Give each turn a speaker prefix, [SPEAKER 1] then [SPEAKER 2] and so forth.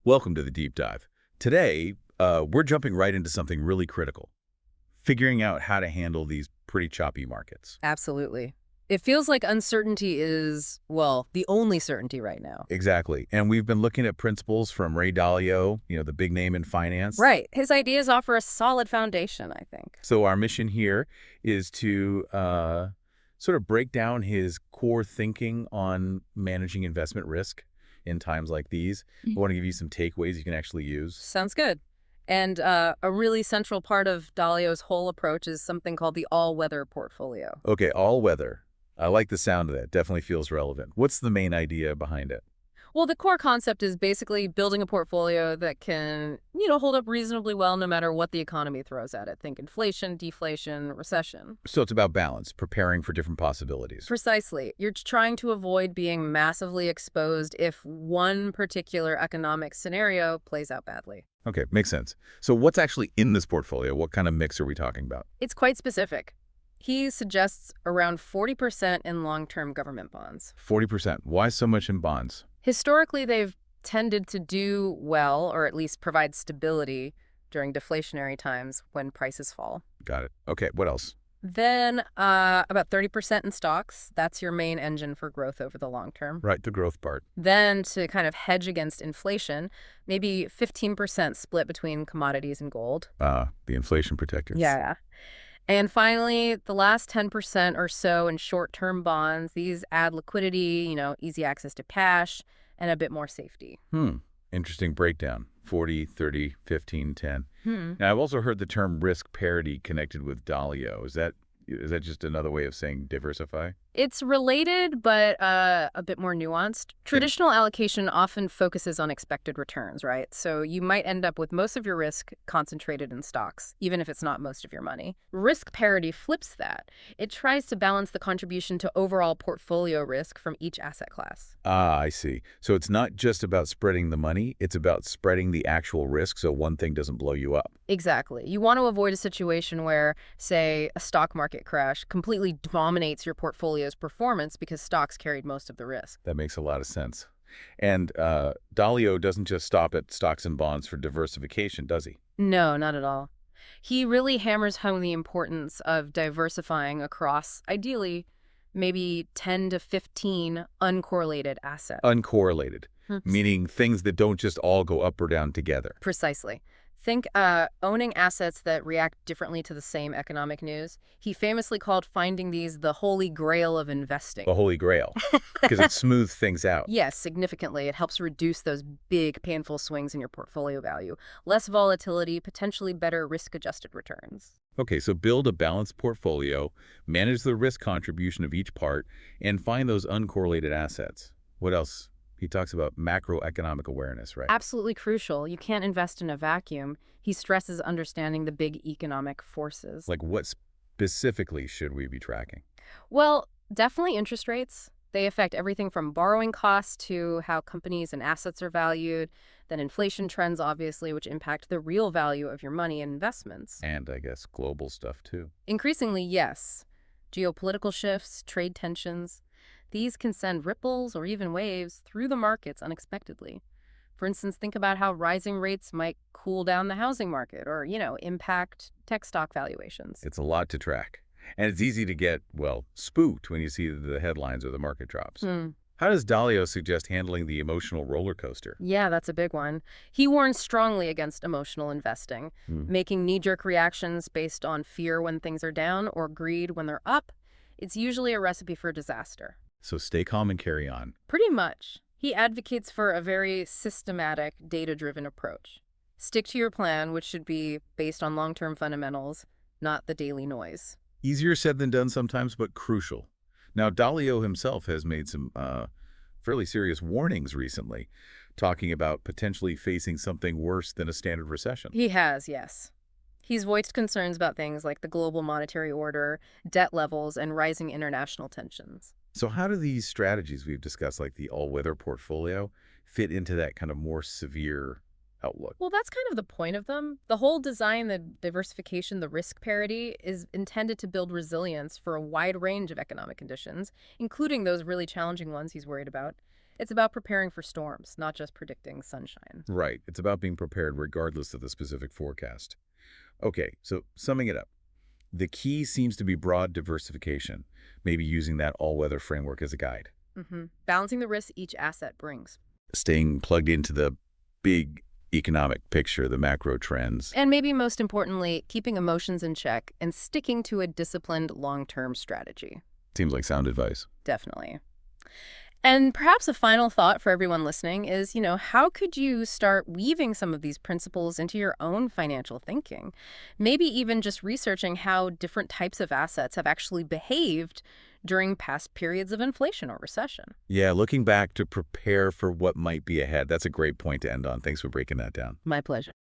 [SPEAKER 1] Welcome to the deep dive. Today, we're jumping right into something really critical, figuring out how to handle these pretty choppy markets.
[SPEAKER 2] Absolutely. It feels like uncertainty is, well, the only certainty right now.
[SPEAKER 1] Exactly. And we've been looking at principles from Ray Dalio, the big name in finance.
[SPEAKER 2] Right. His ideas offer a solid foundation, I think.
[SPEAKER 1] So our mission here is to sort of break down his core thinking on managing investment risk in times like these. I want to give you some takeaways you can actually use.
[SPEAKER 2] Sounds good. And a really central part of Dalio's whole approach is something called the all-weather portfolio.
[SPEAKER 1] Okay, all weather. I like the sound of that. Definitely feels relevant. What's the main idea behind it?
[SPEAKER 2] Well, the core concept is basically building a portfolio that can, hold up reasonably well no matter what the economy throws at it. Think inflation, deflation, recession.
[SPEAKER 1] So it's about balance, preparing for different possibilities.
[SPEAKER 2] Precisely. You're trying to avoid being massively exposed if one particular economic scenario plays out badly.
[SPEAKER 1] Okay, makes sense. So what's actually in this portfolio? What kind of mix are we talking about?
[SPEAKER 2] It's quite specific. He suggests around 40% in long-term government bonds.
[SPEAKER 1] 40%. Why so much in bonds?
[SPEAKER 2] Historically, they've tended to do well, or at least provide stability during deflationary times when prices fall.
[SPEAKER 1] Got it. Okay, what else?
[SPEAKER 2] Then about 30% in stocks. That's your main engine for growth over the long term.
[SPEAKER 1] Right, the growth part.
[SPEAKER 2] Then to kind of hedge against inflation, maybe 15% split between commodities and gold.
[SPEAKER 1] The inflation protectors.
[SPEAKER 2] Yeah. And finally, the last 10% or so in short-term bonds. These add liquidity, easy access to cash, and a bit more safety.
[SPEAKER 1] Interesting breakdown. 40, 30, 15, 10.
[SPEAKER 2] Hmm.
[SPEAKER 1] Now, I've also heard the term risk parity connected with Dalio. Is that just another way of saying diversify?
[SPEAKER 2] It's related, but a bit more nuanced. Traditional allocation often focuses on expected returns, right? So you might end up with most of your risk concentrated in stocks, even if it's not most of your money. Risk parity flips that. It tries to balance the contribution to overall portfolio risk from each asset class.
[SPEAKER 1] I see. So it's not just about spreading the money, it's about spreading the actual risk so one thing doesn't blow you up.
[SPEAKER 2] Exactly. You want to avoid a situation where, say, a stock market crash completely dominates your portfolio's performance because stocks carried most of the risk.
[SPEAKER 1] That makes a lot of sense. And Dalio doesn't just stop at stocks and bonds for diversification, does he?
[SPEAKER 2] No, not at all. He really hammers home the importance of diversifying across, ideally, maybe 10 to 15 uncorrelated assets.
[SPEAKER 1] Uncorrelated, meaning things that don't just all go up or down together.
[SPEAKER 2] Precisely. Think owning assets that react differently to the same economic news. He famously called finding these the holy grail of investing.
[SPEAKER 1] The holy grail, because it smooths things out.
[SPEAKER 2] Yes, significantly. It helps reduce those big, painful swings in your portfolio value. Less volatility, potentially better risk-adjusted returns.
[SPEAKER 1] Okay, so build a balanced portfolio, manage the risk contribution of each part, and find those uncorrelated assets. What else? He talks about macroeconomic awareness, right?
[SPEAKER 2] Absolutely crucial. You can't invest in a vacuum. He stresses understanding the big economic forces.
[SPEAKER 1] Like what specifically should we be tracking?
[SPEAKER 2] Well, definitely interest rates. They affect everything from borrowing costs to how companies and assets are valued. Then inflation trends, obviously, which impact the real value of your money and investments.
[SPEAKER 1] And I guess global stuff too.
[SPEAKER 2] Increasingly, yes. Geopolitical shifts, trade tensions. These can send ripples or even waves through the markets unexpectedly. For instance, think about how rising rates might cool down the housing market or, impact tech stock valuations.
[SPEAKER 1] It's a lot to track. And it's easy to get, well, spooked when you see the headlines or the market drops. How does Dalio suggest handling the emotional roller coaster?
[SPEAKER 2] Yeah, that's a big one. He warns strongly against emotional investing, making knee-jerk reactions based on fear when things are down or greed when they're up. It's usually a recipe for disaster.
[SPEAKER 1] So stay calm and carry on.
[SPEAKER 2] Pretty much. He advocates for a very systematic, data-driven approach. Stick to your plan, which should be based on long-term fundamentals, not the daily noise.
[SPEAKER 1] Easier said than done sometimes, but crucial. Now, Dalio himself has made some fairly serious warnings recently, talking about potentially facing something worse than a standard recession.
[SPEAKER 2] He has, yes. He's voiced concerns about things like the global monetary order, debt levels, and rising international tensions.
[SPEAKER 1] So how do these strategies we've discussed, like the all-weather portfolio, fit into that kind of more severe outlook?
[SPEAKER 2] Well, that's kind of the point of them. The whole design, the diversification, the risk parity is intended to build resilience for a wide range of economic conditions, including those really challenging ones he's worried about. It's about preparing for storms, not just predicting sunshine.
[SPEAKER 1] Right. It's about being prepared regardless of the specific forecast. Okay, so summing it up, the key seems to be broad diversification, maybe using that all-weather framework as a guide.
[SPEAKER 2] Balancing the risks each asset brings.
[SPEAKER 1] Staying plugged into the big economic picture, the macro trends.
[SPEAKER 2] And maybe most importantly, keeping emotions in check and sticking to a disciplined long-term strategy.
[SPEAKER 1] Seems like sound advice.
[SPEAKER 2] Definitely. And perhaps a final thought for everyone listening is, how could you start weaving some of these principles into your own financial thinking? Maybe even just researching how different types of assets have actually behaved during past periods of inflation or recession.
[SPEAKER 1] Yeah, looking back to prepare for what might be ahead. That's a great point to end on. Thanks for breaking that down.
[SPEAKER 2] My pleasure.